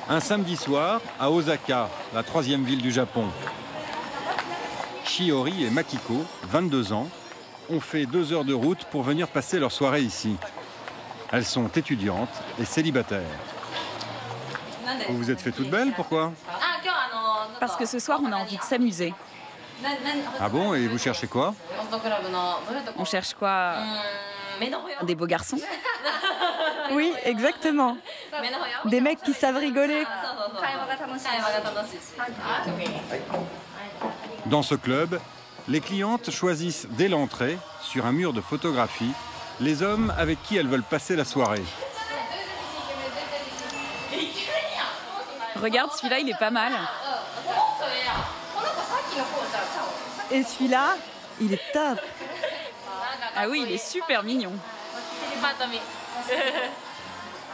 Un samedi soir, à Osaka, la 3e ville du Japon. Shiori et Makiko, 22 ans, ont fait 2 heures de route pour venir passer leur soirée ici. Elles sont étudiantes et célibataires. Vous vous êtes fait toute belle, pourquoi? Parce que ce soir, on a envie de s'amuser. Ah bon, et vous cherchez quoi? On cherche quoi? Des beaux garçons? Oui, exactement. Des mecs qui savent rigoler. Dans ce club, les clientes choisissent dès l'entrée, sur un mur de photographie, les hommes avec qui elles veulent passer la soirée. Regarde, celui-là, il est pas mal. Et celui-là, il est top. Ah oui, il est super mignon.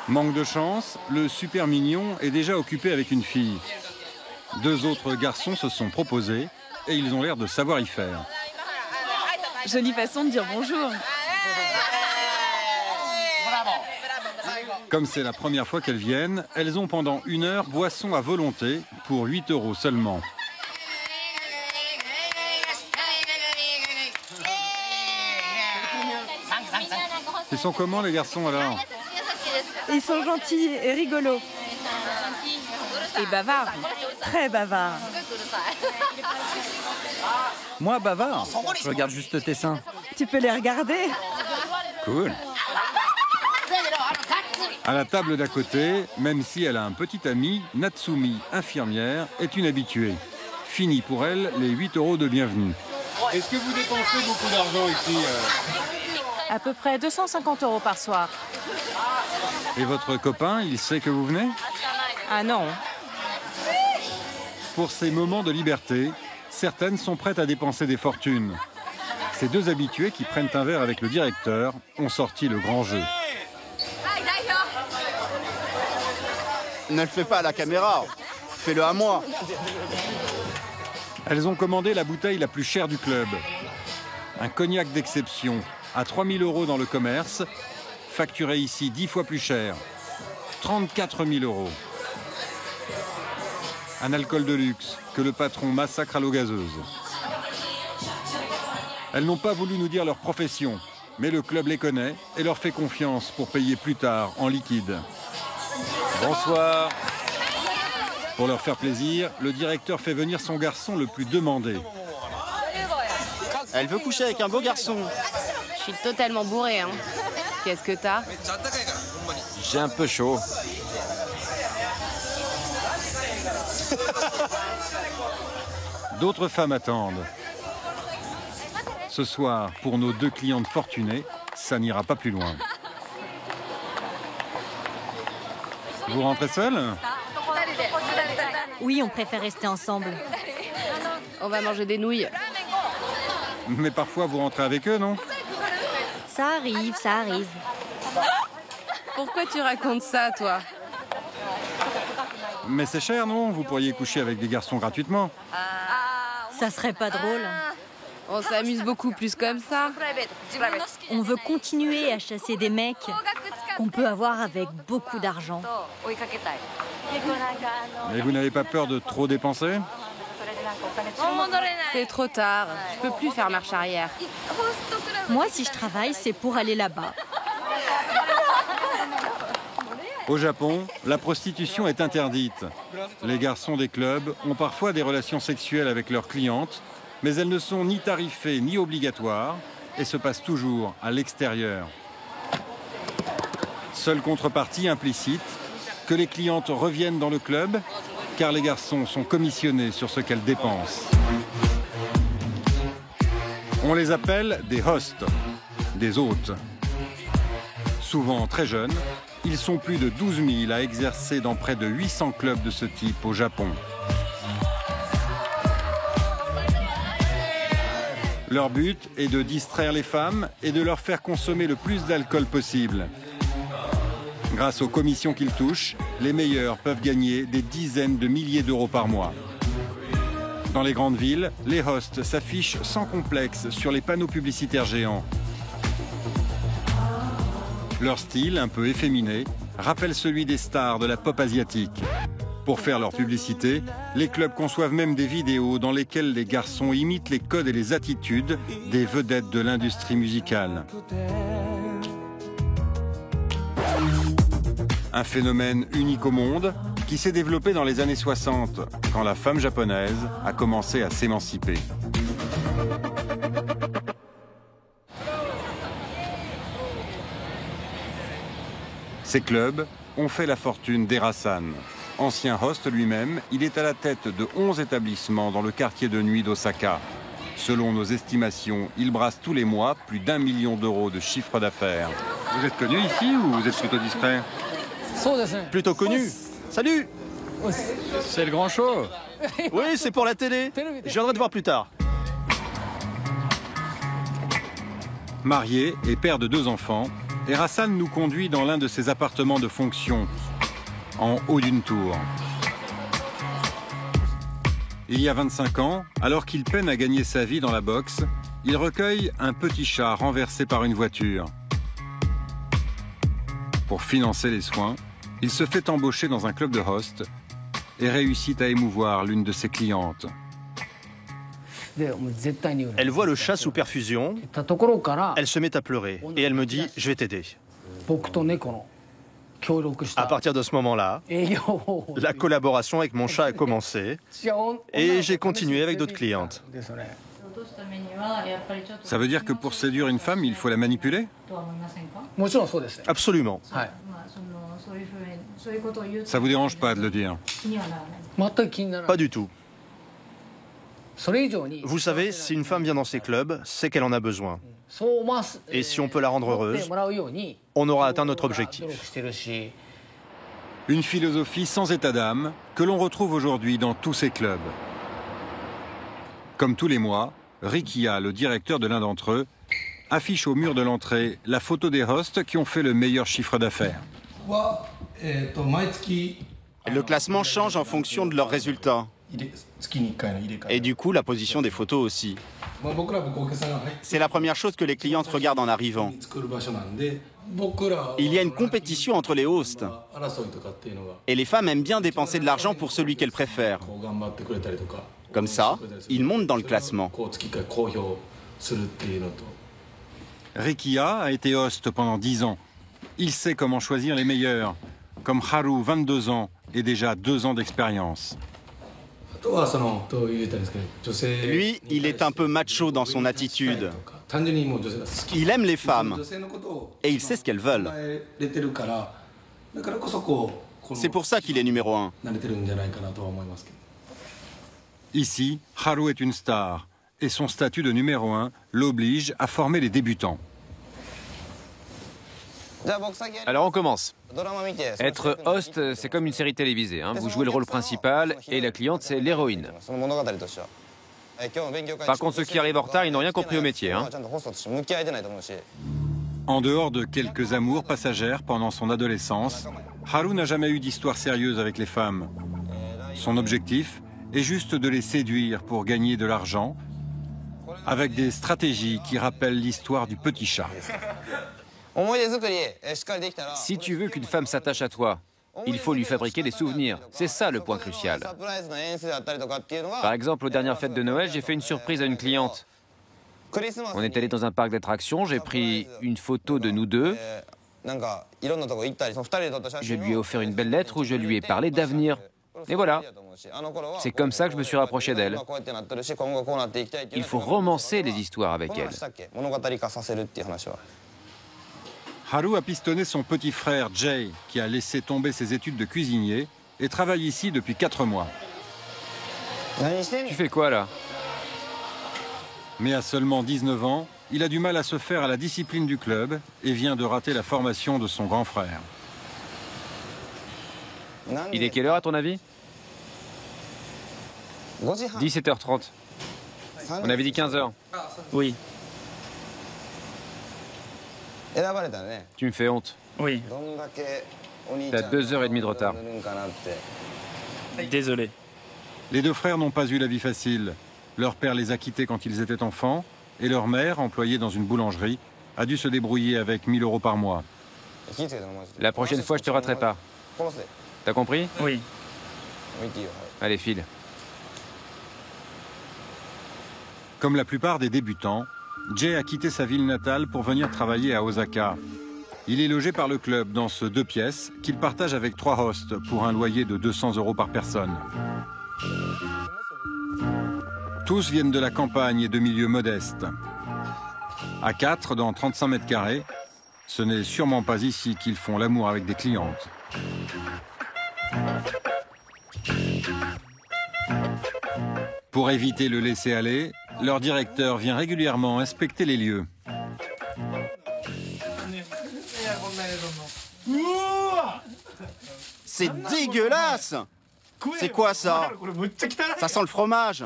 Manque de chance, le super mignon est déjà occupé avec une fille. 2 autres garçons se sont proposés et ils ont l'air de savoir y faire. Jolie façon de dire bonjour. Comme c'est la première fois qu'elles viennent, elles ont pendant 1 heure boisson à volonté pour 8 € seulement. Ils sont comment les garçons alors? Ils sont gentils et rigolos. Et bavard. Très bavards. Moi, bavard, je regarde juste tes seins. Tu peux les regarder? Cool. À la table d'à côté, même si elle a un petit ami, Natsumi, infirmière, est une habituée. Fini pour elle les 8 € de bienvenue. Est-ce que vous dépensez beaucoup d'argent ici À peu près 250 € par soir. Et votre copain, il sait que vous venez? Ah non. Pour ces moments de liberté, certaines sont prêtes à dépenser des fortunes. Ces 2 habitués qui prennent un verre avec le directeur ont sorti le grand jeu. Ne le fais pas à la caméra, fais-le à moi. Elles ont commandé la bouteille la plus chère du club. Un cognac d'exception, à 3 000 € dans le commerce, facturé ici 10 fois plus cher, 34 000 €. Un alcool de luxe que le patron massacre à l'eau gazeuse. Elles n'ont pas voulu nous dire leur profession, mais le club les connaît et leur fait confiance pour payer plus tard en liquide. Bonsoir. Pour leur faire plaisir, le directeur fait venir son garçon le plus demandé. Elle veut coucher avec un beau garçon. Je suis totalement bourré, hein. Qu'est-ce que t'as? J'ai un peu chaud. D'autres femmes attendent. Ce soir, pour nos 2 clientes fortunées, ça n'ira pas plus loin. Vous rentrez seule? Oui, on préfère rester ensemble. On va manger des nouilles. Mais parfois, vous rentrez avec eux, non? Ça arrive, ça arrive. Pourquoi tu racontes ça, toi? Mais c'est cher, non? Vous pourriez coucher avec des garçons gratuitement. Ça serait pas drôle. On s'amuse beaucoup plus comme ça. On veut continuer à chasser des mecs qu'on peut avoir avec beaucoup d'argent. Et vous n'avez pas peur de trop dépenser? C'est trop tard. Je peux plus faire marche arrière. Moi, si je travaille, c'est pour aller là-bas. Au Japon, la prostitution est interdite. Les garçons des clubs ont parfois des relations sexuelles avec leurs clientes, mais elles ne sont ni tarifées ni obligatoires et se passent toujours à l'extérieur. Seule contrepartie implicite, que les clientes reviennent dans le club, car les garçons sont commissionnés sur ce qu'elles dépensent. On les appelle des hosts, des hôtes. Souvent très jeunes, ils sont plus de 12 000 à exercer dans près de 800 clubs de ce type au Japon. Leur but est de distraire les femmes et de leur faire consommer le plus d'alcool possible. Grâce aux commissions qu'ils touchent, les meilleurs peuvent gagner des dizaines de milliers d'euros par mois. Dans les grandes villes, les hosts s'affichent sans complexe sur les panneaux publicitaires géants. Leur style, un peu efféminé, rappelle celui des stars de la pop asiatique. Pour faire leur publicité, les clubs conçoivent même des vidéos dans lesquelles les garçons imitent les codes et les attitudes des vedettes de l'industrie musicale. Un phénomène unique au monde qui s'est développé dans les années 60, quand la femme japonaise a commencé à s'émanciper. Ces clubs ont fait la fortune d'Erasan. Ancien host lui-même, il est à la tête de 11 établissements dans le quartier de nuit d'Osaka. Selon nos estimations, il brasse tous les mois plus d'1 million d'euros de chiffre d'affaires. Vous êtes connu ici ou vous êtes plutôt discret? Plutôt connu. Salut! C'est le grand show. Oui, c'est pour la télé. Je viendrai te voir plus tard. Marié et père de 2 enfants, Erasan nous conduit dans l'un de ses appartements de fonction, en haut d'une tour. Il y a 25 ans, alors qu'il peine à gagner sa vie dans la boxe, il recueille un petit chat renversé par une voiture. Pour financer les soins, il se fait embaucher dans un club de host et réussit à émouvoir l'une de ses clientes. Elle voit le chat sous perfusion, elle se met à pleurer et elle me dit « je vais t'aider ». À partir de ce moment-là, la collaboration avec mon chat a commencé et j'ai continué avec d'autres clientes. Ça veut dire que pour séduire une femme, il faut la manipuler? Absolument. Ça vous dérange pas de le dire? Pas du tout. Vous savez, si une femme vient dans ces clubs, c'est qu'elle en a besoin. Et si on peut la rendre heureuse, on aura atteint notre objectif. Une philosophie sans état d'âme que l'on retrouve aujourd'hui dans tous ces clubs. Comme tous les mois, Rikia, le directeur de l'un d'entre eux, affiche au mur de l'entrée la photo des hosts qui ont fait le meilleur chiffre d'affaires. Le classement change en fonction de leurs résultats. Et du coup, la position des photos aussi. C'est la première chose que les clientes regardent en arrivant. Il y a une compétition entre les hosts. Et les femmes aiment bien dépenser de l'argent pour celui qu'elles préfèrent. Comme ça, ils montent dans le classement. Rikia a été host pendant 10 ans. Il sait comment choisir les meilleurs. Comme Haru, 22 ans, et déjà 2 ans d'expérience. Lui, il est un peu macho dans son attitude. Il aime les femmes et il sait ce qu'elles veulent. C'est pour ça qu'il est numéro 1. Ici, Haru est une star et son statut de numéro 1 l'oblige à former les débutants. Alors on commence. Être host, c'est comme une série télévisée. Vous jouez le rôle principal et la cliente, c'est l'héroïne. Par contre, ceux qui arrivent en retard, ils n'ont rien compris au métier. En dehors de quelques amours passagères pendant son adolescence, Haru n'a jamais eu d'histoire sérieuse avec les femmes. Son objectif est juste de les séduire pour gagner de l'argent avec des stratégies qui rappellent l'histoire du petit chat. Si tu veux qu'une femme s'attache à toi, il faut lui fabriquer des souvenirs. C'est ça le point crucial. Par exemple, aux dernières fêtes de Noël, j'ai fait une surprise à une cliente. On est allé dans un parc d'attractions, j'ai pris une photo de nous deux. Je lui ai offert une belle lettre où je lui ai parlé d'avenir. Et voilà. C'est comme ça que je me suis rapproché d'elle. Il faut romancer les histoires avec elle. Haru a pistonné son petit frère Jay, qui a laissé tomber ses études de cuisinier et travaille ici depuis 4 mois. Tu fais quoi là? Mais à seulement 19 ans, il a du mal à se faire à la discipline du club et vient de rater la formation de son grand frère. Il est quelle heure à ton avis? 17h30. On avait dit 15h. Oui. Tu me fais honte. Oui. T'as 2h30 de retard. Désolé. Les 2 frères n'ont pas eu la vie facile. Leur père les a quittés quand ils étaient enfants et leur mère, employée dans une boulangerie, a dû se débrouiller avec 1 000 € par mois. La prochaine fois, je te raterai pas. T'as compris? Oui. Allez, file. Comme la plupart des débutants, Jay a quitté sa ville natale pour venir travailler à Osaka. Il est logé par le club dans ce 2 pièces qu'il partage avec 3 hosts pour un loyer de 200 € par personne. Tous viennent de la campagne et de milieux modestes. À 4 dans 35 mètres carrés, ce n'est sûrement pas ici qu'ils font l'amour avec des clientes. Pour éviter le laisser-aller, leur directeur vient régulièrement inspecter les lieux. C'est dégueulasse! C'est quoi ça? Ça sent le fromage.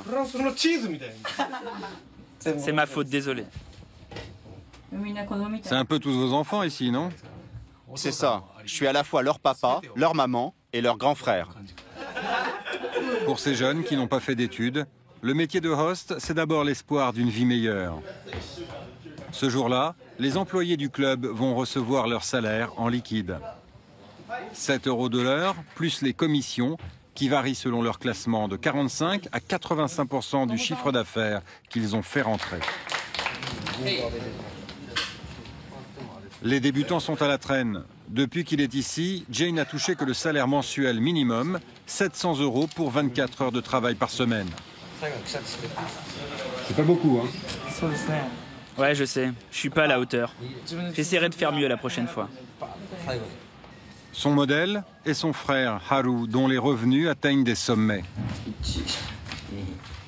C'est ma faute, désolé. C'est un peu tous vos enfants ici, non? C'est ça. Je suis à la fois leur papa, leur maman et leur grand frère. Pour ces jeunes qui n'ont pas fait d'études, le métier de host, c'est d'abord l'espoir d'une vie meilleure. Ce jour-là, les employés du club vont recevoir leur salaire en liquide. 7 € de l'heure, plus les commissions, qui varient selon leur classement de 45 à 85% du chiffre d'affaires qu'ils ont fait rentrer. Les débutants sont à la traîne. Depuis qu'il est ici, Jay n'a touché que le salaire mensuel minimum, 700 € pour 24 heures de travail par semaine. C'est pas beaucoup, hein? Ouais, je sais. Je suis pas à la hauteur. J'essaierai de faire mieux la prochaine fois. Son modèle est son frère Haru, dont les revenus atteignent des sommets.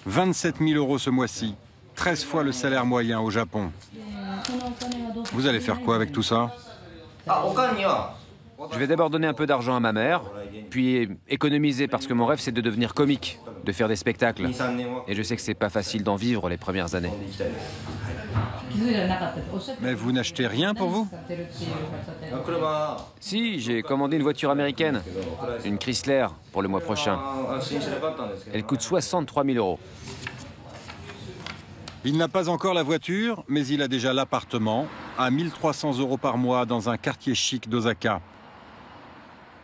27 000 € ce mois-ci, 13 fois le salaire moyen au Japon. Vous allez faire quoi avec tout ça? Je vais d'abord donner un peu d'argent à ma mère, puis économiser parce que mon rêve c'est de devenir comique, de faire des spectacles. Et je sais que c'est pas facile d'en vivre les premières années. Mais vous n'achetez rien pour vous? Si, j'ai commandé une voiture américaine, une Chrysler, pour le mois prochain. Elle coûte 63 000 €. Il n'a pas encore la voiture, mais il a déjà l'appartement, à 1 300 € par mois dans un quartier chic d'Osaka.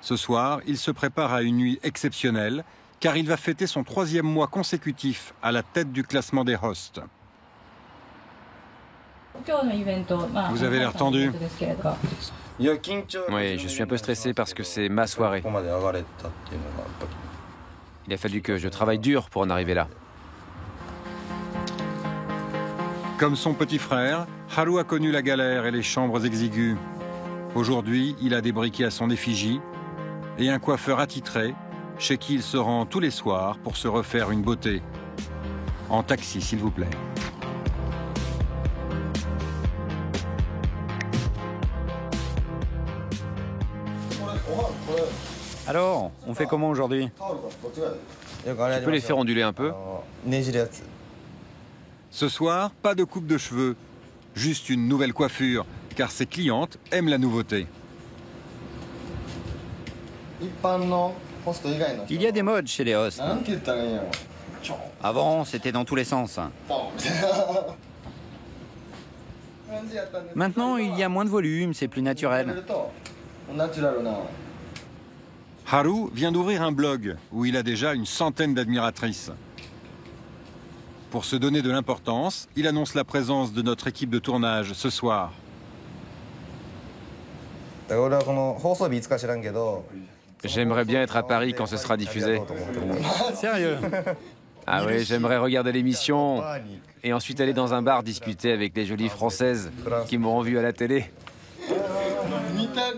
Ce soir, il se prépare à une nuit exceptionnelle, car il va fêter son 3e mois consécutif à la tête du classement des hosts. Vous avez l'air tendu. Oui, je suis un peu stressé parce que c'est ma soirée. Il a fallu que je travaille dur pour en arriver là. Comme son petit frère, Haru a connu la galère et les chambres exiguës. Aujourd'hui, il a des briquets à son effigie et un coiffeur attitré chez qui il se rend tous les soirs pour se refaire une beauté. En taxi, s'il vous plaît. Alors, on fait comment aujourd'hui? Tu peux les faire onduler un peu? Ce soir, pas de coupe de cheveux, juste une nouvelle coiffure, car ses clientes aiment la nouveauté. Il y a des modes chez les hosts. Avant, c'était dans tous les sens. Maintenant, il y a moins de volume, c'est plus naturel. Haru vient d'ouvrir un blog où il a déjà une centaine d'admiratrices. Pour se donner de l'importance, il annonce la présence de notre équipe de tournage ce soir. J'aimerais bien être à Paris quand ce sera diffusé. Sérieux? Ah oui, j'aimerais regarder l'émission et ensuite aller dans un bar discuter avec les jolies Françaises qui m'auront vu à la télé.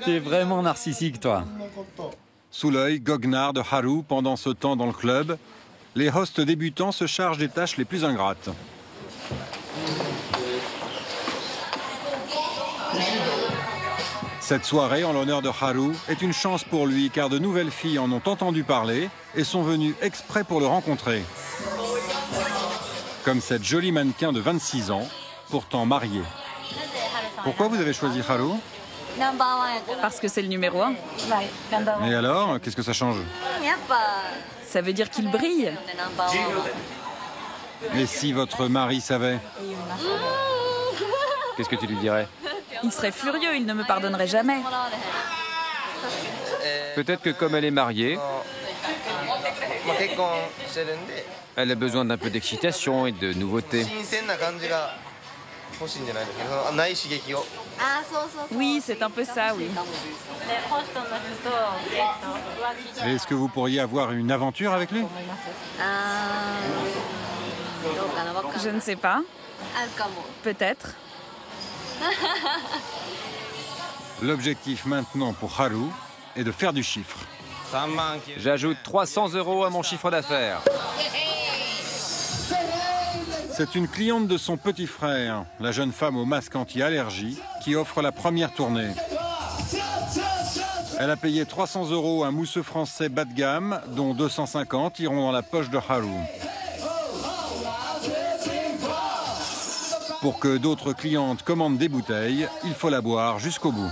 T'es vraiment narcissique, toi. Sous l'œil goguenard de Haru pendant ce temps dans le club, les hosts débutants se chargent des tâches les plus ingrates. Cette soirée en l'honneur de Haru est une chance pour lui car de nouvelles filles en ont entendu parler et sont venues exprès pour le rencontrer. Comme cette jolie mannequin de 26 ans, pourtant mariée. Pourquoi vous avez choisi Haru? Parce que c'est le numéro 1. Et alors, qu'est-ce que ça change? Ça veut dire qu'il brille. Et si votre mari savait? Qu'est-ce que tu lui dirais? Il serait furieux, il ne me pardonnerait jamais. Peut-être que comme elle est mariée, Elle a besoin d'un peu d'excitation et de nouveauté. Oui, c'est un peu ça, oui. Est-ce que vous pourriez avoir une aventure avec lui? Je ne sais pas. Peut-être. L'objectif maintenant pour Haru est de faire du chiffre. J'ajoute 300 € à mon chiffre d'affaires. C'est une cliente de son petit frère, la jeune femme au masque anti-allergie, qui offre la première tournée. Elle a payé 300 € un mousseux français bas de gamme, dont 250 iront dans la poche de Haru. Pour que d'autres clientes commandent des bouteilles, il faut la boire jusqu'au bout.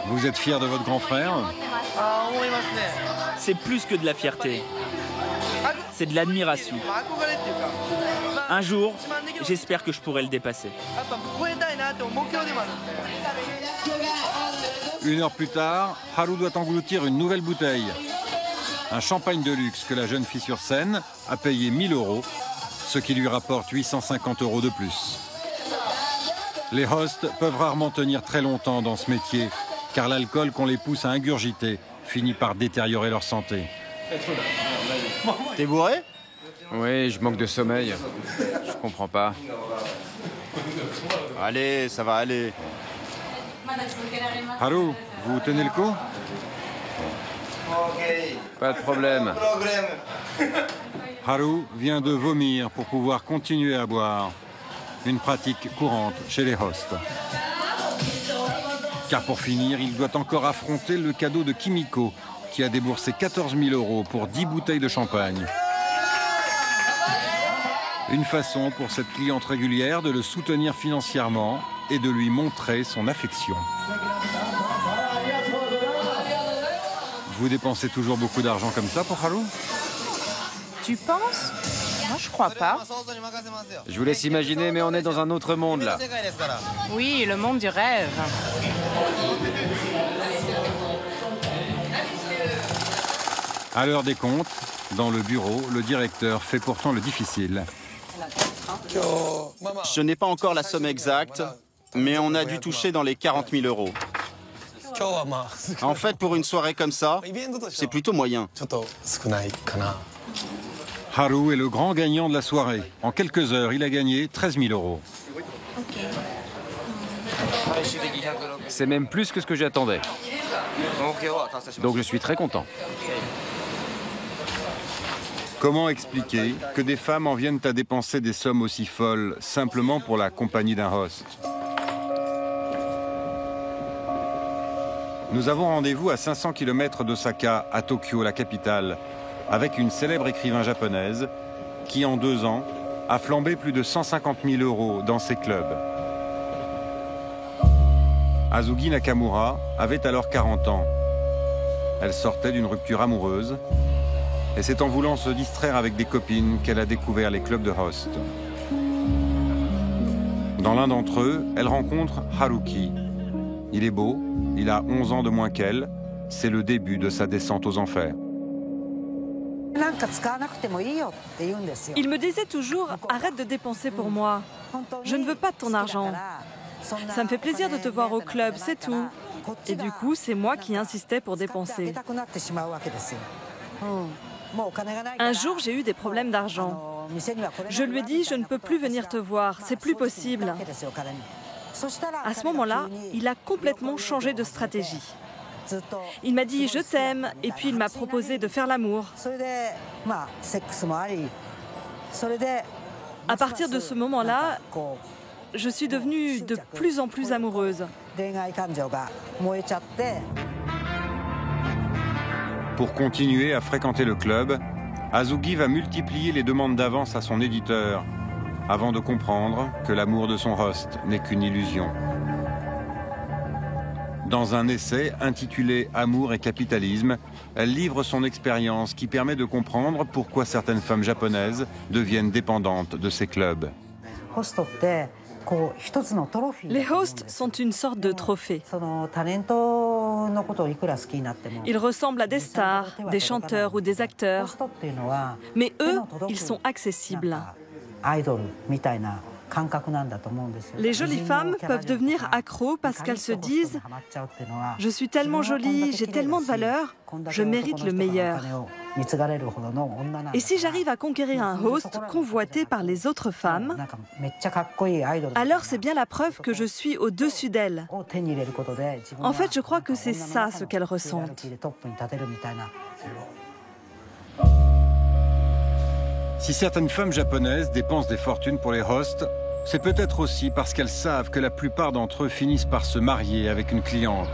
Vous êtes fier de votre grand frère? C'est plus que de la fierté. C'est de l'admiration. Un jour, j'espère que je pourrai le dépasser. 1 heure plus tard, Haru doit engloutir une nouvelle bouteille. Un champagne de luxe que la jeune fille sur scène a payé 1 000 €, ce qui lui rapporte 850 € de plus. Les hosts peuvent rarement tenir très longtemps dans ce métier, car l'alcool qu'on les pousse à ingurgiter finit par détériorer leur santé. T'es bourré? Oui, je manque de sommeil. Je comprends pas. Allez, ça va aller. Haru, vous tenez le coup? Pas de problème. Haru vient de vomir pour pouvoir continuer à boire. Une pratique courante chez les hosts. Car pour finir, il doit encore affronter le cadeau de Kimiko, qui a déboursé 14 000 € pour 10 bouteilles de champagne. Une façon pour cette cliente régulière de le soutenir financièrement et de lui montrer son affection. Vous dépensez toujours beaucoup d'argent comme ça pour Haru? Tu penses? Moi, je crois pas. Je vous laisse imaginer, mais on est dans un autre monde, là. Oui, le monde du rêve. À l'heure des comptes, dans le bureau, le directeur fait pourtant le difficile. Je n'ai pas encore la somme exacte, mais on a dû toucher dans les 40 000 €. En fait, pour une soirée comme ça, c'est plutôt moyen. Haru est le grand gagnant de la soirée. En quelques heures, il a gagné 13 000 €. C'est même plus que ce que j'attendais. Donc je suis très content. Comment expliquer que des femmes en viennent à dépenser des sommes aussi folles simplement pour la compagnie d'un host? Nous avons rendez-vous à 500 km d'Osaka, à Tokyo, la capitale, avec une célèbre écrivain japonaise qui, en 2 ans, a flambé plus de 150 000 € dans ses clubs. Azuki Nakamura avait alors 40 ans. Elle sortait d'une rupture amoureuse et c'est en voulant se distraire avec des copines qu'elle a découvert les clubs de host. Dans l'un d'entre eux, elle rencontre Haruki. Il est beau, il a 11 ans de moins qu'elle, c'est le début de sa descente aux enfers. Il me disait toujours « Arrête de dépenser pour moi. Je ne veux pas de ton argent. Ça me fait plaisir de te voir au club, c'est tout. » Et du coup, c'est moi qui insistais pour dépenser. Un jour, j'ai eu des problèmes d'argent. Je lui ai dit « Je ne peux plus venir te voir, c'est plus possible. » À ce moment-là, il a complètement changé de stratégie. Il m'a dit « Je t'aime » et puis il m'a proposé de faire l'amour. À partir de ce moment-là, je suis devenue de plus en plus amoureuse. Pour continuer à fréquenter le club, Azuki va multiplier les demandes d'avance à son éditeur, avant de comprendre que l'amour de son host n'est qu'une illusion. Dans un essai intitulé « Amour et capitalisme », elle livre son expérience qui permet de comprendre pourquoi certaines femmes japonaises deviennent dépendantes de ces clubs. Les hosts sont une sorte de trophée. Ils ressemblent à des stars, des chanteurs ou des acteurs. Mais eux, ils sont accessibles. Les jolies femmes peuvent devenir accros parce qu'elles se disent « Je suis tellement jolie, j'ai tellement de valeur, je mérite le meilleur. » Et si j'arrive à conquérir un host convoité par les autres femmes, alors c'est bien la preuve que je suis au-dessus d'elles. En fait, je crois que c'est ça ce qu'elles ressentent. Si certaines femmes japonaises dépensent des fortunes pour les hosts, c'est peut-être aussi parce qu'elles savent que la plupart d'entre eux finissent par se marier avec une cliente.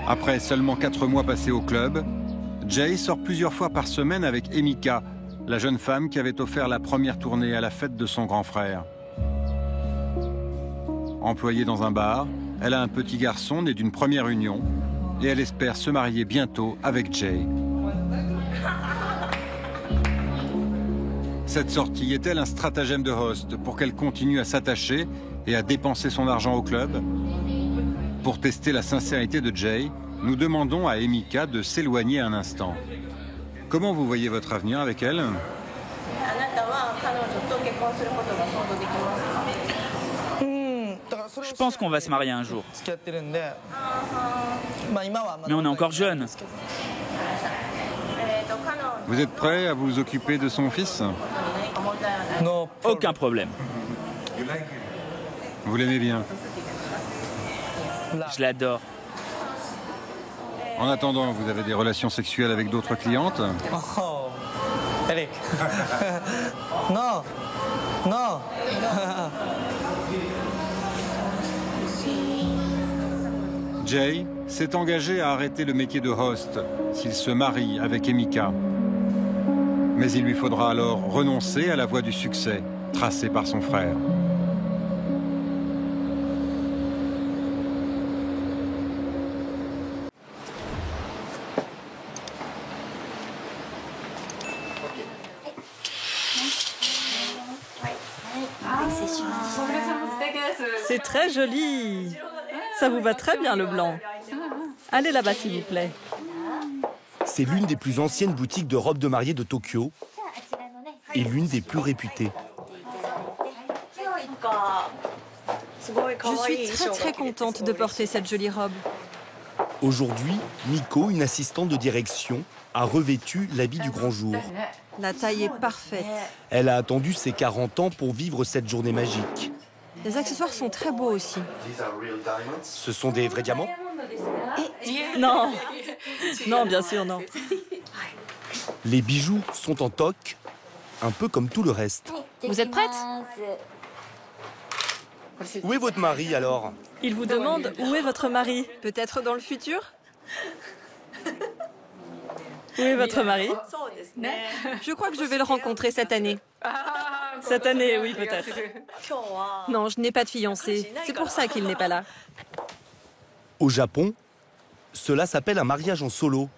Après seulement 4 mois passés au club, Jay sort plusieurs fois par semaine avec Emika, la jeune femme qui avait offert la première tournée à la fête de son grand frère. Employée dans un bar, elle a un petit garçon né d'une première union et elle espère se marier bientôt avec Jay. Cette sortie est-elle un stratagème de host pour qu'elle continue à s'attacher et à dépenser son argent au club? Pour tester la sincérité de Jay, nous demandons à Emika de s'éloigner un instant. Comment vous voyez votre avenir avec elle? Je pense qu'on va se marier un jour. Mais on est encore jeunes. Vous êtes prêt à vous occuper de son fils? Aucun problème. Vous l'aimez bien? Je l'adore. En attendant, vous avez des relations sexuelles avec d'autres clientes? Eric. Non. Non. Jay s'est engagé à arrêter le métier de host s'il se marie avec Emika. Mais il lui faudra alors renoncer à la voie du succès tracée par son frère. C'est très joli. Ça vous va très bien le blanc. Allez là-bas s'il vous plaît. C'est l'une des plus anciennes boutiques de robes de mariée de Tokyo et l'une des plus réputées. Je suis très contente de porter cette jolie robe. Aujourd'hui, Miko, une assistante de direction, a revêtu l'habit du grand jour. La taille est parfaite. Elle a attendu ses 40 ans pour vivre cette journée magique. Les accessoires sont très beaux aussi. Ce sont des vrais diamants? Non. Non, bien sûr, non. Les bijoux sont en toc, un peu comme tout le reste. Vous êtes prête? Où est votre mari alors? Il vous demande où est votre mari? Peut-être dans le futur? Où est votre mari? Je crois que je vais le rencontrer cette année. Cette année, oui, peut-être. Non, je n'ai pas de fiancé. C'est pour ça qu'il n'est pas là. Au Japon, cela s'appelle un mariage en solo.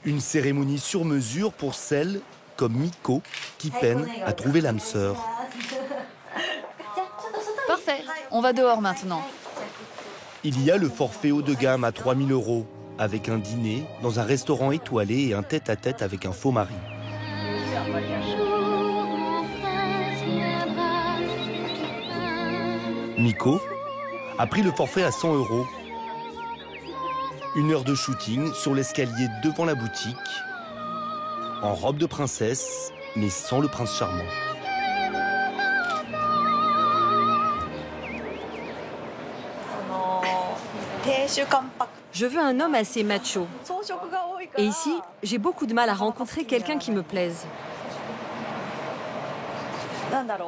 Une cérémonie sur mesure pour celles comme Miko qui peinent à trouver l'âme sœur. Parfait, on va dehors maintenant. Il y a le forfait haut de gamme à 3 000 €, avec un dîner dans un restaurant étoilé et un tête-à-tête avec un faux mari. Miko a pris le forfait à 100 €. 1 heure de shooting sur l'escalier devant la boutique, en robe de princesse, mais sans le prince charmant. Je veux un homme assez macho. Et ici, j'ai beaucoup de mal à rencontrer quelqu'un qui me plaise.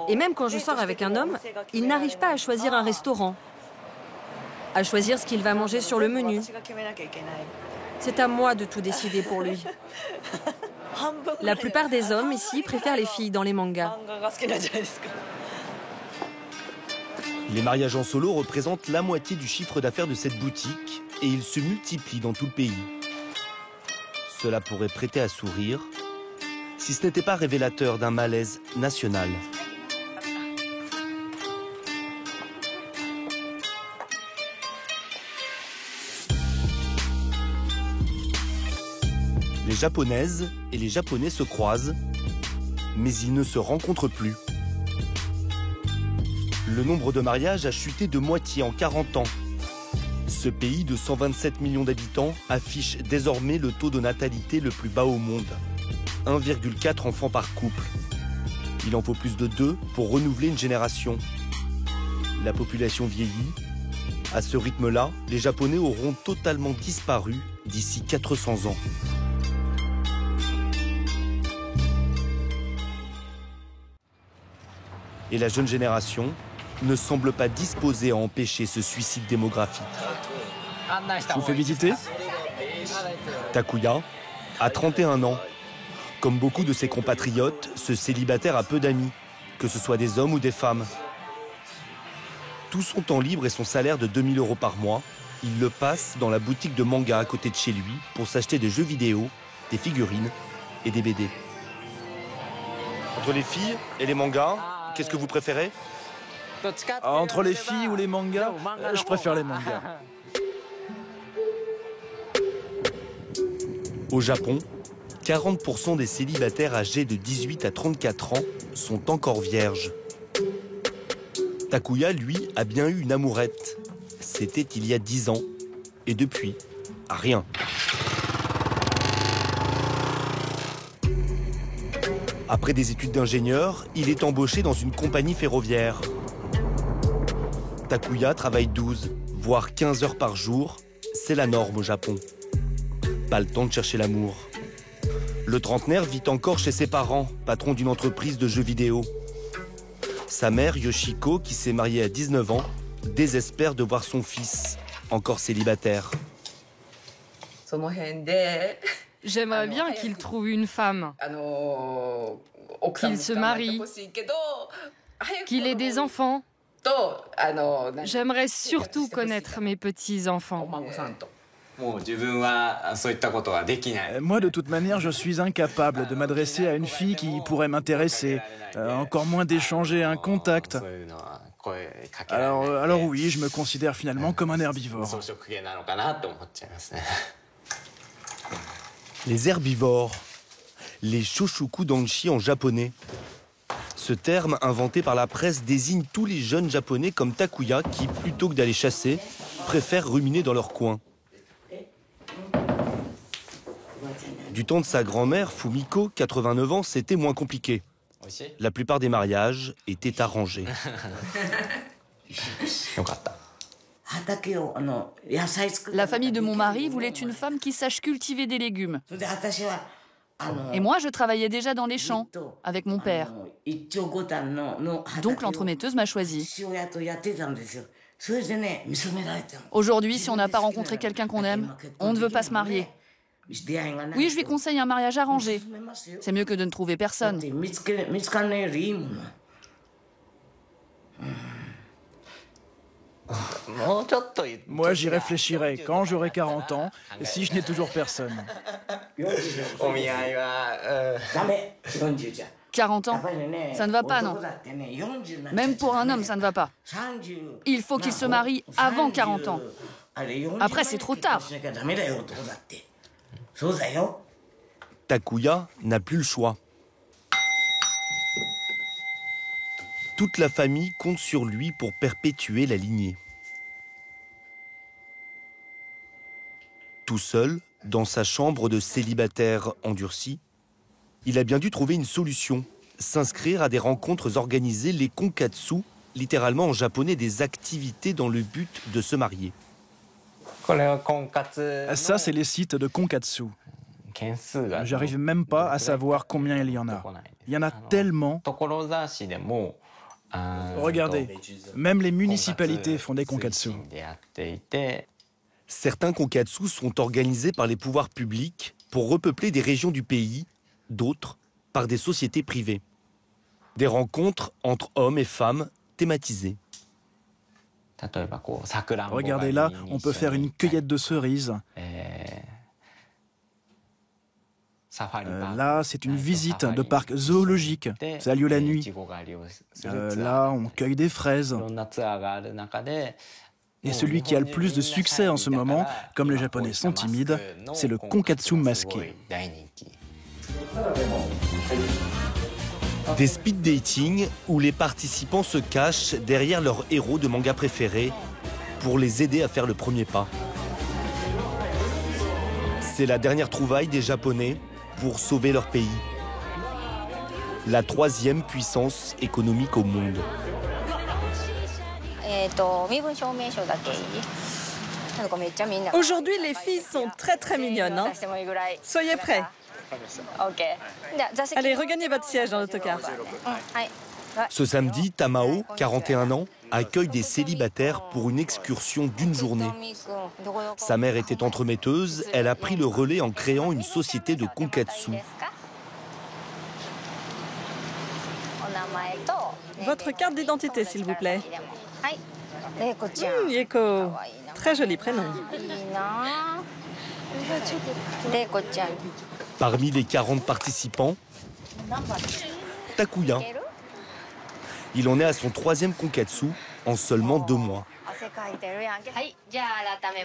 Et même quand je sors avec un homme, il n'arrive pas à choisir un restaurant, à choisir ce qu'il va manger sur le menu. C'est à moi de tout décider pour lui. La plupart des hommes ici préfèrent les filles dans les mangas. Les mariages en solo représentent la moitié du chiffre d'affaires de cette boutique et ils se multiplient dans tout le pays. Cela pourrait prêter à sourire si ce n'était pas révélateur d'un malaise national. Les Japonaises et les Japonais se croisent, mais ils ne se rencontrent plus. Le nombre de mariages a chuté de moitié en 40 ans. Ce pays de 127 millions d'habitants affiche désormais le taux de natalité le plus bas au monde. 1,4 enfants par couple. Il en faut plus de 2 pour renouveler une génération. La population vieillit. À ce rythme-là, les Japonais auront totalement disparu d'ici 400 ans. Et la jeune génération ne semble pas disposée à empêcher ce suicide démographique. Je vous fais visiter? Takuya a 31 ans. Comme beaucoup de ses compatriotes, ce célibataire a peu d'amis, que ce soit des hommes ou des femmes. Tout son temps libre et son salaire de 2000 € par mois, il le passe dans la boutique de manga à côté de chez lui pour s'acheter des jeux vidéo, des figurines et des BD. Entre les filles et les mangas, qu'est-ce que vous préférez? Entre les filles ou les mangas, je préfère les mangas. Au Japon, 40% des célibataires âgés de 18 à 34 ans sont encore vierges. Takuya, lui, a bien eu une amourette. C'était il y a 10 ans. Et depuis, rien. Après des études d'ingénieur, il est embauché dans une compagnie ferroviaire. Takuya travaille 12, voire 15 heures par jour. C'est la norme au Japon. Pas le temps de chercher l'amour. Le trentenaire vit encore chez ses parents, patron d'une entreprise de jeux vidéo. Sa mère, Yoshiko, qui s'est mariée à 19 ans, désespère de voir son fils, encore célibataire. J'aimerais bien qu'il trouve une femme, qu'il se marie, qu'il ait des enfants. J'aimerais surtout connaître mes petits-enfants. Moi, de toute manière, je suis incapable de m'adresser à une fille qui pourrait m'intéresser, encore moins d'échanger un contact. Alors oui, je me considère finalement comme un herbivore. Les herbivores, les shoshuku danshi en japonais. Ce terme, inventé par la presse, désigne tous les jeunes japonais comme Takuya qui, plutôt que d'aller chasser, préfèrent ruminer dans leur coin. Du temps de sa grand-mère, Fumiko, 89 ans, c'était moins compliqué. La plupart des mariages étaient arrangés. La famille de mon mari voulait une femme qui sache cultiver des légumes. Et moi, je travaillais déjà dans les champs, avec mon père. Donc l'entremetteuse m'a choisie. Aujourd'hui, si on n'a pas rencontré quelqu'un qu'on aime, on ne veut pas se marier. Oui, je lui conseille un mariage arrangé. C'est mieux que de ne trouver personne. Moi, j'y réfléchirai quand j'aurai 40 ans, si je n'ai toujours personne. 40 ans, ça ne va pas, non. Même pour un homme, ça ne va pas. Il faut qu'il se marie avant 40 ans. Après, c'est trop tard. Takuya n'a plus le choix. Toute la famille compte sur lui pour perpétuer la lignée. Tout seul, dans sa chambre de célibataire endurci, il a bien dû trouver une solution, s'inscrire à des rencontres organisées, les konkatsu, littéralement en japonais des activités dans le but de se marier. Ça, c'est les sites de konkatsu. J'arrive même pas à savoir combien il y en a. Il y en a tellement. Regardez, même les municipalités font des konkatsu. Certains konkatsu sont organisés par les pouvoirs publics pour repeupler des régions du pays, d'autres par des sociétés privées. Des rencontres entre hommes et femmes thématisées. Regardez là, on peut faire une cueillette de cerises. Là, c'est une visite de parc zoologique. Ça a lieu la nuit. Là, on cueille des fraises. Et celui qui a le plus de succès en ce moment, comme les Japonais sont timides, c'est le konkatsu masqué. Des speed dating où les participants se cachent derrière leurs héros de manga préférés pour les aider à faire le premier pas. C'est la dernière trouvaille des Japonais pour sauver leur pays. La 3e puissance économique au monde. Aujourd'hui, les filles sont très mignonnes. Hein. Soyez prêts. Allez, regagnez votre siège dans l'autocar. Ce samedi, Tamao, 41 ans, accueille des célibataires pour une excursion d'une journée. Sa mère était entremetteuse, elle a pris le relais en créant une société de konkatsu. Votre carte d'identité, s'il vous plaît. Yeko, très joli prénom. Parmi les 40 participants, Takuya. Il en est à son 3e konkatsu en seulement 2 mois.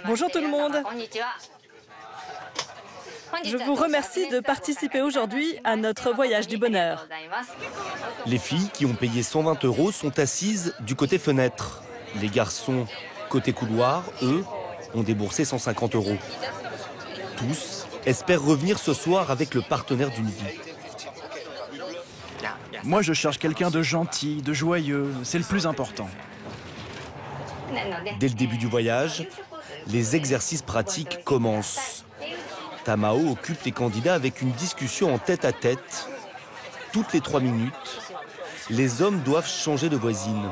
Bonjour tout le monde. Je vous remercie de participer aujourd'hui à notre voyage du bonheur. Les filles qui ont payé 120 € sont assises du côté fenêtre. Les garçons, côté couloir, eux, ont déboursé 150 €. Tous espèrent revenir ce soir avec le partenaire d'une vie. Moi, je cherche quelqu'un de gentil, de joyeux, c'est le plus important. Dès le début du voyage, les exercices pratiques commencent. Tamao occupe les candidats avec une discussion en tête-à-tête. Toutes les 3 minutes, les hommes doivent changer de voisine.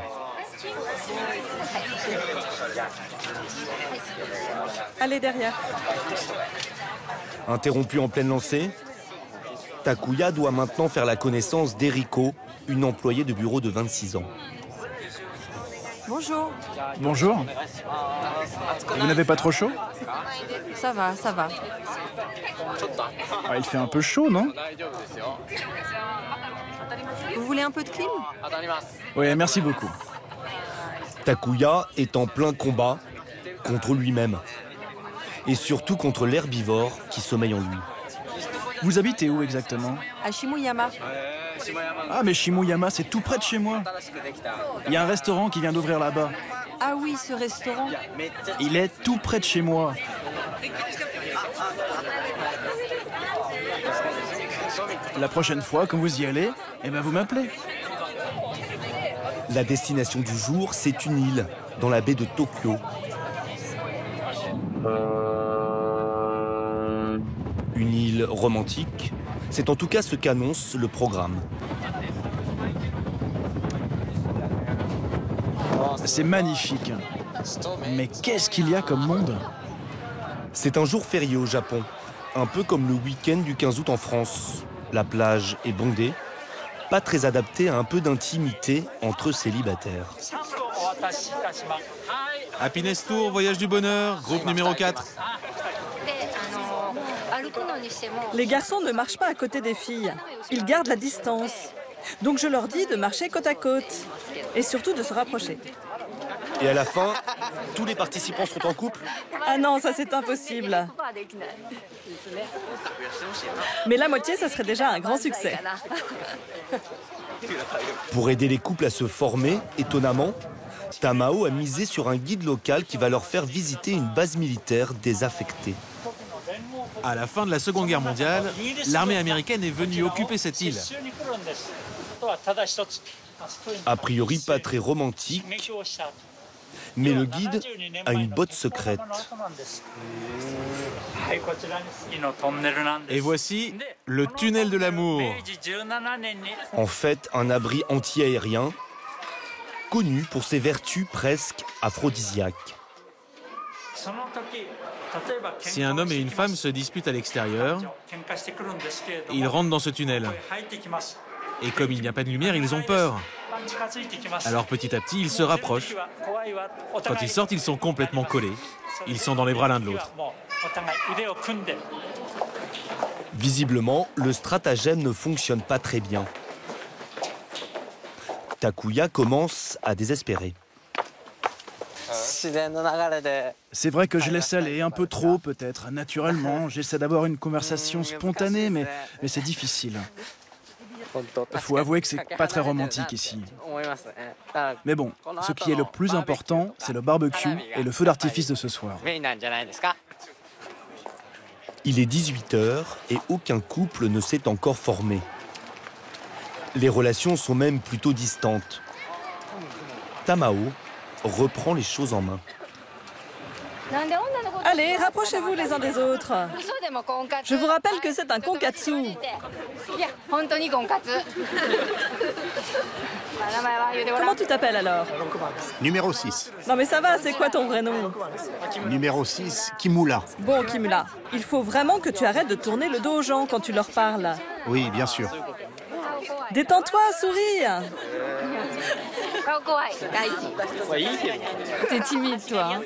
Allez derrière. Interrompu en pleine lancée, Takuya doit maintenant faire la connaissance d'Eriko, une employée de bureau de 26 ans. Bonjour. Bonjour. Vous n'avez pas trop chaud? Ça va, ça va. Ah, il fait un peu chaud, non? Vous voulez un peu de clim? Oui, merci beaucoup. Takuya est en plein combat contre lui-même. Et surtout contre l'herbivore qui sommeille en lui. Vous habitez où exactement? À Shimoyama. Ah, mais Shimoyama, c'est tout près de chez moi. Il y a un restaurant qui vient d'ouvrir là-bas. Ah oui, ce restaurant. Il est tout près de chez moi. La prochaine fois, quand vous y allez, eh ben vous m'appelez. La destination du jour, c'est une île dans la baie de Tokyo. Une île romantique, c'est en tout cas ce qu'annonce le programme. C'est magnifique. Mais qu'est-ce qu'il y a comme monde? C'est un jour férié au Japon, un peu comme le week-end du 15 août en France. La plage est bondée, pas très adaptée à un peu d'intimité entre célibataires. Happiness Tour, voyage du bonheur, groupe numéro 4. Les garçons ne marchent pas à côté des filles. Ils gardent la distance. Donc je leur dis de marcher côte à côte. Et surtout de se rapprocher. Et à la fin, tous les participants sont en couple? Ah non, ça c'est impossible. Mais la moitié, ça serait déjà un grand succès. Pour aider les couples à se former, étonnamment, Tamao a misé sur un guide local qui va leur faire visiter une base militaire désaffectée. À la fin de la Seconde Guerre mondiale, l'armée américaine est venue occuper cette île. A priori pas très romantique, mais le guide a une botte secrète. Et voici le tunnel de l'amour. En fait, un abri anti-aérien, connu pour ses vertus presque aphrodisiaques. Si un homme et une femme se disputent à l'extérieur, ils rentrent dans ce tunnel. Et comme il n'y a pas de lumière, ils ont peur. Alors petit à petit, ils se rapprochent. Quand ils sortent, ils sont complètement collés. Ils sont dans les bras l'un de l'autre. Visiblement, le stratagème ne fonctionne pas très bien. Takuya commence à désespérer. C'est vrai que je laisse aller un peu trop, peut-être, naturellement. J'essaie d'avoir une conversation spontanée, mais c'est difficile. Faut avouer que c'est pas très romantique ici. Mais bon, ce qui est le plus important, c'est le barbecue et le feu d'artifice de ce soir. Il est 18h et aucun couple ne s'est encore formé. Les relations sont même plutôt distantes. Tamao reprend les choses en main. Allez, rapprochez-vous les uns des autres. Je vous rappelle que c'est un konkatsu. Comment tu t'appelles alors? Numéro 6. Non mais ça va, c'est quoi ton vrai nom? Numéro 6, Kimura. Bon, Kimura, il faut vraiment que tu arrêtes de tourner le dos aux gens quand tu leur parles. Oui, bien sûr. Détends-toi, souris. T'es timide, toi.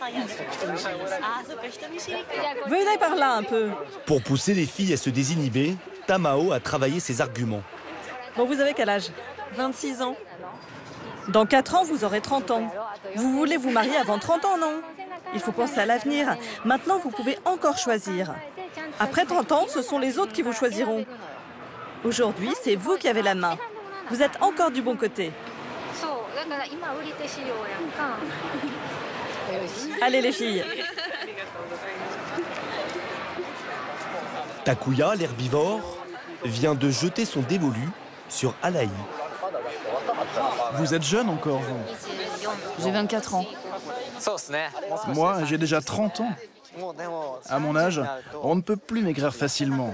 Venez par là un peu. Pour pousser les filles à se désinhiber, Tamao a travaillé ses arguments. Bon, vous avez quel âge? 26 ans. Dans 4 ans, vous aurez 30 ans. Vous voulez vous marier avant 30 ans, non? Il faut penser à l'avenir. Maintenant, vous pouvez encore choisir. Après 30 ans, ce sont les autres qui vous choisiront. Aujourd'hui, c'est vous qui avez la main. Vous êtes encore du bon côté. Allez les filles. Takuya, l'herbivore, vient de jeter son dévolu sur Alaï. Vous êtes jeune encore, vous? J'ai 24 ans. Moi, j'ai déjà 30 ans. À mon âge, on ne peut plus maigrir facilement.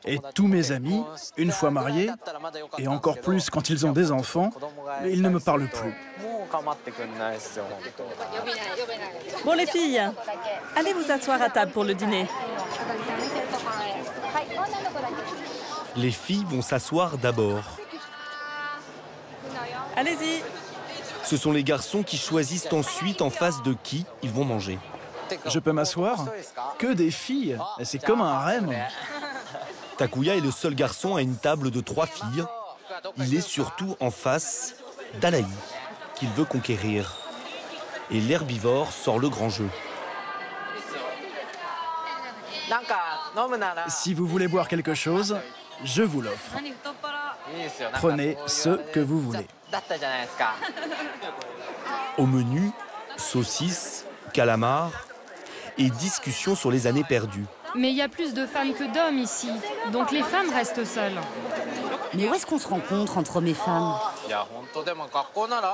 Et tous mes amis, une fois mariés, et encore plus quand ils ont des enfants, ils ne me parlent plus. Bon les filles, allez vous asseoir à table pour le dîner. Les filles vont s'asseoir d'abord. Allez-y. Ce sont les garçons qui choisissent ensuite en face de qui ils vont manger. Je peux m'asseoir? Que des filles! C'est comme un harem. Takuya est le seul garçon à une table de 3 filles. Il est surtout en face d'Alaï, qu'il veut conquérir. Et l'herbivore sort le grand jeu. Si vous voulez boire quelque chose, je vous l'offre. Prenez ce que vous voulez. Au menu, saucisses, calamars et discussions sur les années perdues. Mais il y a plus de femmes que d'hommes ici, donc les femmes restent seules. Mais où est-ce qu'on se rencontre entre hommes et femmes?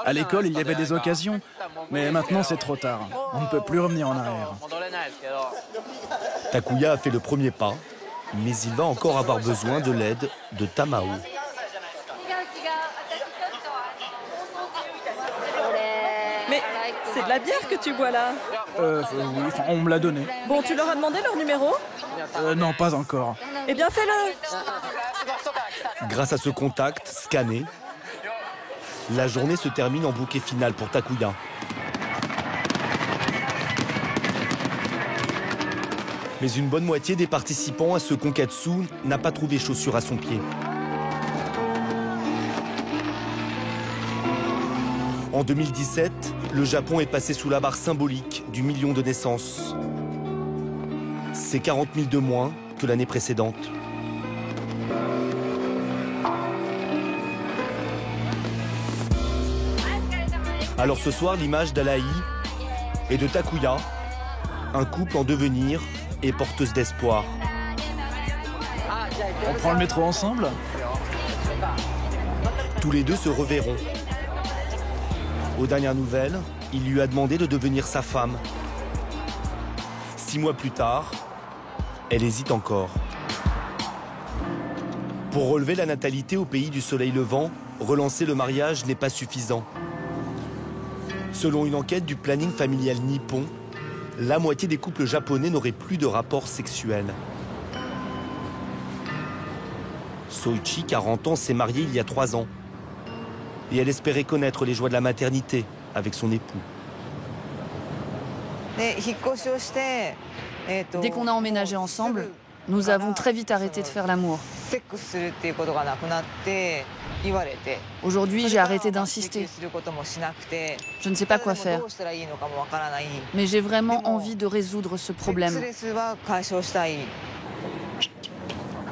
À l'école, il y avait des occasions, mais maintenant c'est trop tard. On ne peut plus revenir en arrière. Takuya a fait le premier pas, mais il va encore avoir besoin de l'aide de Tamao. Mais c'est de la bière que tu bois là? Oui, on me l'a donné. Bon, tu leur as demandé leur numéro? Non, pas encore. Eh bien, fais-le. Grâce à ce contact scanné, la journée se termine en bouquet final pour Takuya. Mais une bonne moitié des participants à ce konkatsu n'a pas trouvé chaussure à son pied. En 2017, le Japon est passé sous la barre symbolique du million de naissances. C'est 40 000 de moins que l'année précédente. Alors ce soir, l'image d'Alaï et de Takuya, un couple en devenir et porteuse d'espoir. On prend le métro ensemble? Tous les deux se reverront. Aux dernières nouvelles, il lui a demandé de devenir sa femme. 6 mois plus tard, elle hésite encore. Pour relever la natalité au pays du soleil levant, relancer le mariage n'est pas suffisant. Selon une enquête du planning familial nippon, la moitié des couples japonais n'auraient plus de rapports sexuels. Soichi, 40 ans, s'est mariée il y a 3 ans. Et elle espérait connaître les joies de la maternité avec son époux. Dès qu'on a emménagé ensemble, Nous avons très vite arrêté de faire l'amour. Aujourd'hui, j'ai arrêté d'insister. Je ne sais pas quoi faire. Mais j'ai vraiment envie de résoudre ce problème.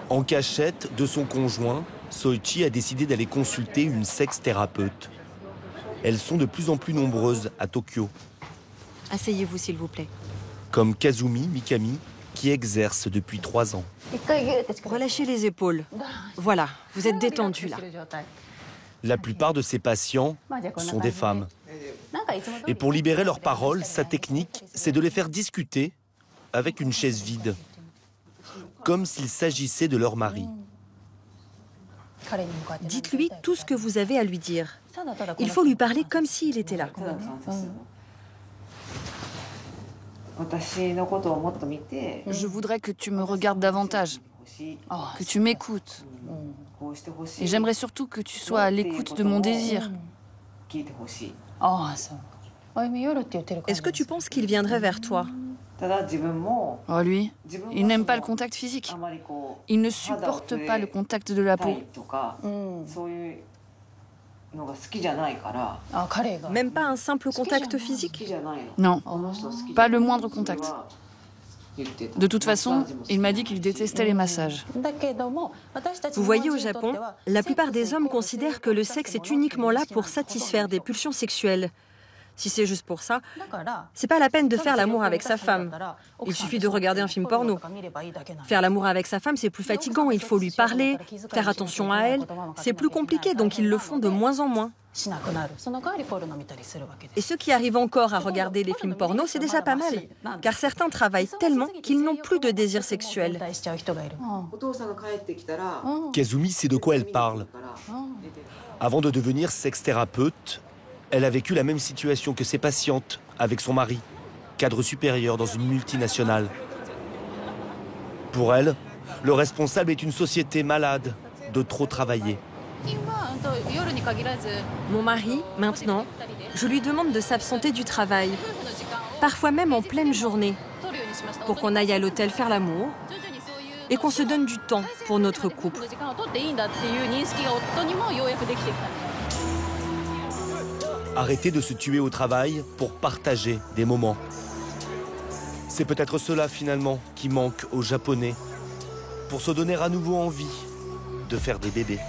En cachette de son conjoint, Soichi a décidé d'aller consulter une sexthérapeute. Elles sont de plus en plus nombreuses à Tokyo. Asseyez-vous, s'il vous plaît. Comme Kazumi Mikami, qui exerce depuis 3 ans. Relâchez les épaules. Voilà, vous êtes détendu là. La plupart de ses patients sont des femmes. Et pour libérer leurs paroles, sa technique, c'est de les faire discuter avec une chaise vide, comme s'il s'agissait de leur mari. Dites-lui tout ce que vous avez à lui dire. Il faut lui parler comme s'il était là. Je voudrais que tu me regardes davantage, que tu m'écoutes. Et j'aimerais surtout que tu sois à l'écoute de mon désir. Est-ce que tu penses qu'il viendrait vers toi? Oh, lui, il n'aime pas le contact physique. Il ne supporte pas le contact de la peau. Même pas un simple contact physique? Non, pas le moindre contact. De toute façon, il m'a dit qu'il détestait les massages. Vous voyez, au Japon, la plupart des hommes considèrent que le sexe est uniquement là pour satisfaire des pulsions sexuelles. Si c'est juste pour ça, c'est pas la peine de faire l'amour avec sa femme. Il suffit de regarder un film porno. Faire l'amour avec sa femme, c'est plus fatigant. Il faut lui parler, faire attention à elle. C'est plus compliqué, donc ils le font de moins en moins. Et ceux qui arrivent encore à regarder les films porno, c'est déjà pas mal. Car certains travaillent tellement qu'ils n'ont plus de désir sexuel. Kazumi sait de quoi elle parle. Avant de devenir sexthérapeute, elle a vécu la même situation que ses patientes avec son mari, cadre supérieur dans une multinationale. Pour elle, le responsable est une société malade de trop travailler. Mon mari, maintenant, je lui demande de s'absenter du travail, parfois même en pleine journée, pour qu'on aille à l'hôtel faire l'amour et qu'on se donne du temps pour notre couple. Arrêter de se tuer au travail pour partager des moments. C'est peut-être cela finalement qui manque aux Japonais pour se donner à nouveau envie de faire des bébés.